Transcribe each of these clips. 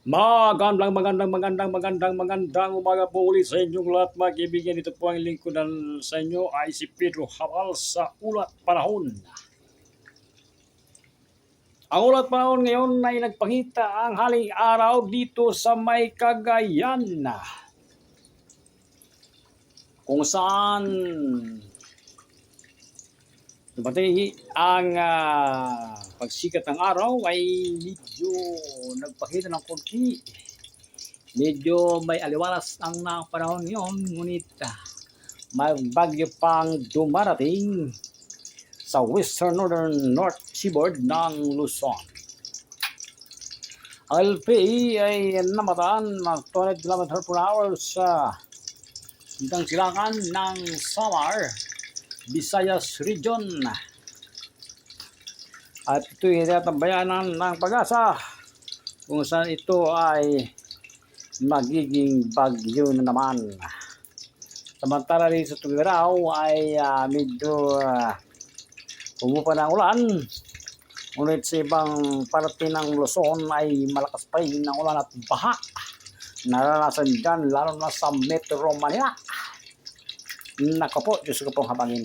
Magandang umaga po ulit sa inyong lahat mga kaibigan. Ito po ang lingkudan sa inyo ay si Pedro Habal sa Ulat Panahon. Ang Ulat Panahon ngayon ay nagpakita ang haling araw dito sa may Cagayan, kung saan dumating ang pagsikat ng araw ay medyo nagpakita ng konti. Medyo may aliwalas ang panahon ngayon, ngunit may bagyo pang dumarating sa western northern north seaboard ng Luzon. Ang LPA ay namataan ng 200 km per hour sa hanggang silangan ng Samar, Visayas Region. At ito ay tatabayanan ng Pag-asa kung saan ito ay magiging bagyo na naman. Samantala rin sa Tugigaraw ay medyo pumupa ng ulan. Ngunit sa ibang parte ng Luzon ay malakas pa rin ng ulan at baha. Naranasan dyan lalo na sa Metro Manila. Nako po, Diyos ko pong habangin.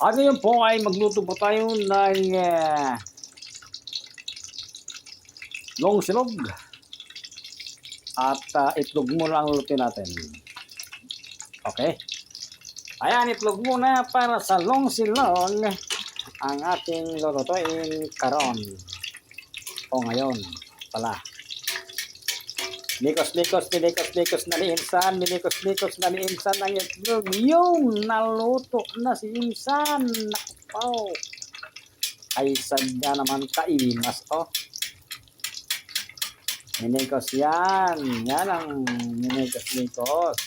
At ngayon po ay magluto po tayo ng long silog. At itlog muna ang luto natin. Okay? Ayan, itlog muna para sa long silog ang ating lulutuin karon. O ngayon pala. Likos na ni Insan. Likos na ni Insan ang itlog. Yung naluto na si Insan. Naku, ay sadya naman kaimas. Oh. Minikos yan. Yan ang minikos. Minikos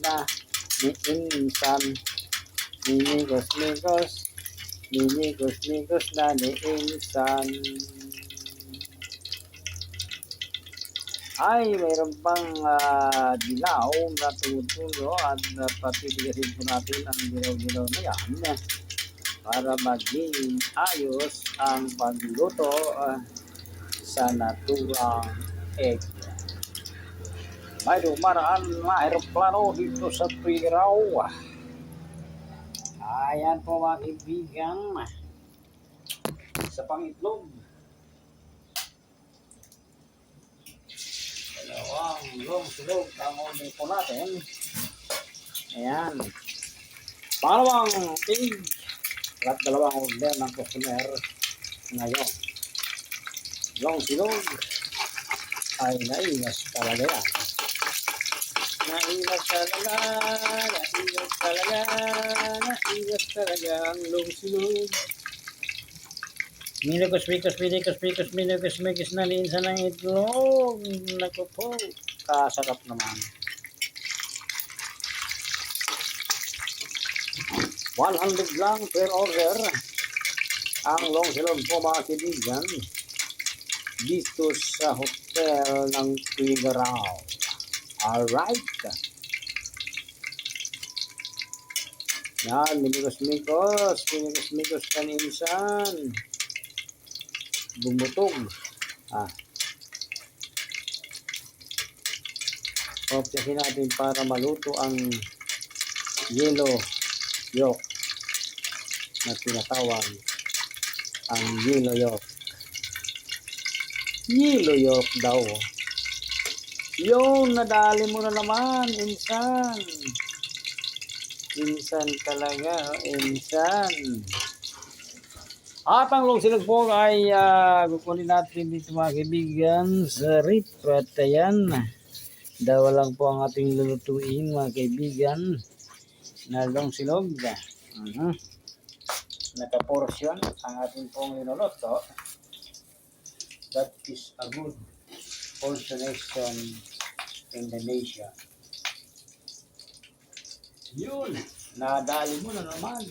na ni Insan. Minikos na ni Insan. Ay, mayroon pang dilaw na tumutulo at patitigasin po natin ang dilaw na yan para maging ayos ang pagluto sa naturang egg. May dumaraan na aeroplano dito sa Tugigaraw. Ayan po mga kaibigan, sa pangitlog. Dalawang long silog ang order po natin. Ayan. Pangalawang egg. At dalawang order ng customer ngayon. Long silog ay nainas talaga yan. Nainas talaga ang long silog. Minikos na linsa ng itlog. Naku po, kasarap naman. 100 lang per order ang long silog po mga kaibigan dito sa hotel ng Tugigaraw. Alright. Yan, minikos kaninsan. Bumutog. Opyahin natin para maluto ang yellow yolk na tinatawag ang yellow yolk. Yellow yolk daw. Yung nadali mo na naman, Insan. Insan talaga, Insan. At ang long silog po ay kukunin natin dito mga kaibigan sa rip. At ayan, dawa lang po ang ating lulutuin mga kaibigan na long silog. Nakaporsyon ang ating pong linuluto. That is a good portionation in the nation. Yun, nadali mo na naman.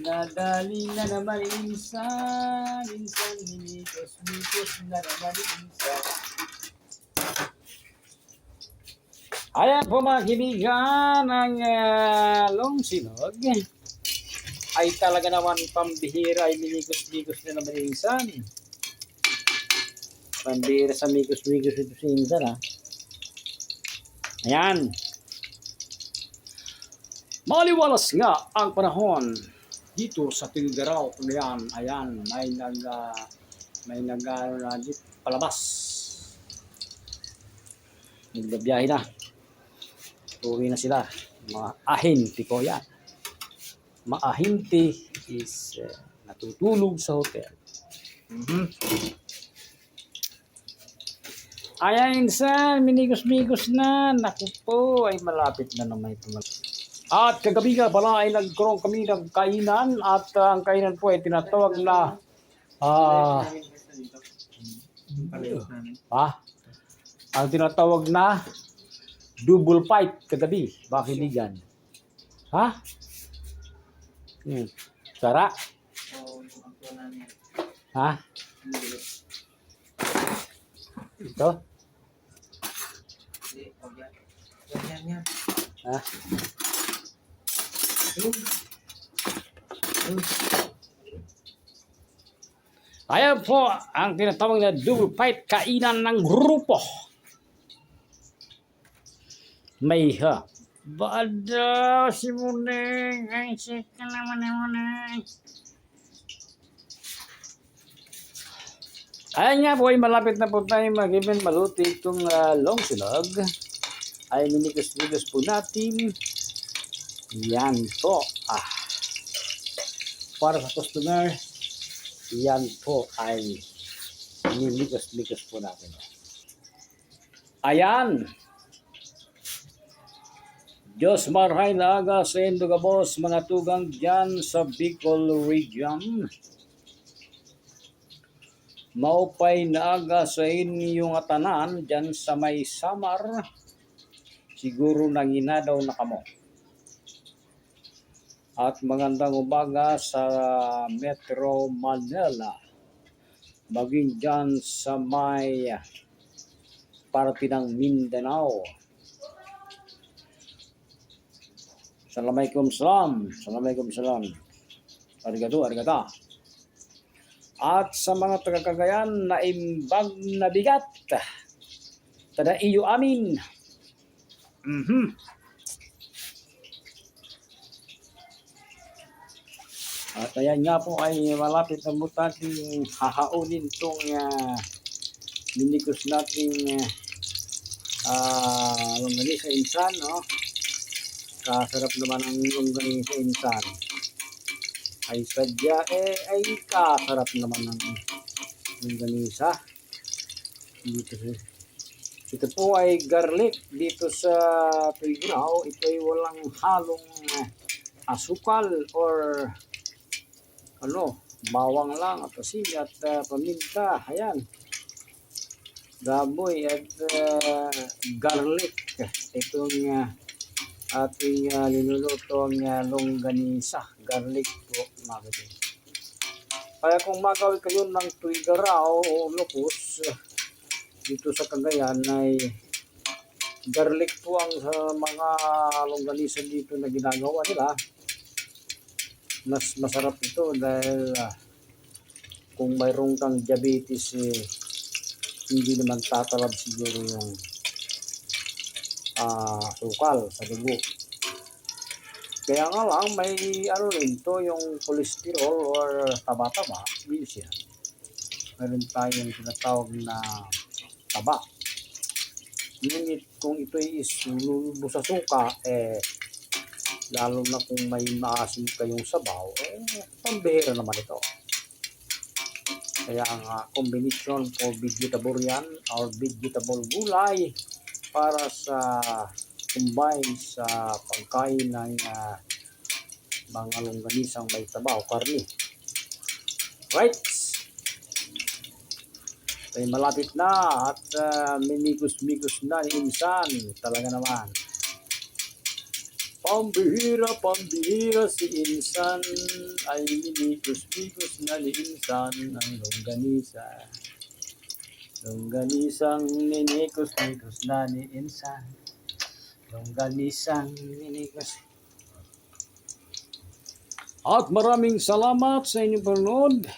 Nadali na naman Insan. Minikos na naman Insan. Ayan po mga kaibigan, ang long silog ay talaga naman pambihira ay minikos-mikos na naman insan. Pambihira sa mikos-mikos ito si insan ha. Ayan. Maliwalas nga ang panahon dito sa Tuguegarao. Ayan, may nag dito, palabas. Nagbabiyahe na. Uwi na sila. Mga ahinti ko yan. Maahinti is natutulog sa hotel. Ayan insan, minigos-migos na. Naku po, ay malapit na naman ito. At kagabi nga pala ay nagkaroon kami ng kainan at ang kainan po ay tinatawag na ang tinatawag na double fight kagabi, mga kaibigan. Ha? Sara? Ha? Ito? Ha? Ayan po ang tinatawag na double fight, kainan ng grupo. May ha. Bada si Muneng. Ay, sika naman ni Muneng. Ayan nga po ay malapit na po tayo mag-event maluti itong long silog. Ay minikos-mikos po natin. Yan po. Para sa customer, yan po ay minikos-mikos po natin. Ayan. Diyos marhay na aga sa Indogabos, mga tugang dyan sa Bicol region. Maupay na aga sa inyong atanan dyan sa may Samar. Siguro nanginadaw na kamo. At magandang umaga sa Metro Manila. Maging dyan sa may parte ng Mindanao. Assalamualaikum salam. Assalamualaikum salam. Arigato, arigata. At sa mga taga-Cagayan na imbag na bigat, tada iyo amin. At ayan nga po ay malapit na po natin hahaunin itong minikos nating longganisa insan, no? Kasarap naman ang longganisa insan. Ay sadya ay kasarap naman ng longganisa. Ito po ay garlic dito sa Tuguegarao. Ito ay walang halong asukal or bawang lang at asin at paminta. Ayan. Gaboy at garlic. Itong ating linulutong longganisa, garlic po, mga kapatid. Kaya kung magawin kayo ng Tuguegarao o Locos dito sa Cagayan ay garlic po ang mga longganisa dito na ginagawa nila. Mas masarap ito dahil kung mayroong kang diabetes hindi naman tatalab siguro yung sukal sa dugo. Kaya nga lang may rin to yung cholesterol or taba-taba, minsan. Meron tayong tinatawag na taba. Ngunit kung ito is lulubo sa suka, lalo na kung may maasim kayong sabaw, pambihira naman ito. Kaya ang combination for vegetable yan or vegetable gulay para sa combine sa pagkain ng mga longganisang may taba o karni. Right? Ay malapit na at minikos-mikos na ni insan. Talaga naman. Pambihira si insan ay minikos-mikos na ni insan ng longganisa. Longganisang minikos-mikos na ni insan. Longganisang minikos. At maraming salamat sa inyong panonood.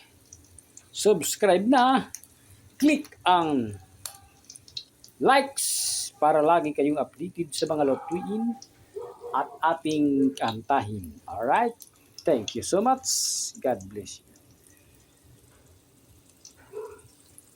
Subscribe na. Click ang likes para lagi kayong updated sa mga lutuin at ating kantahin. Alright? Thank you so much. God bless you.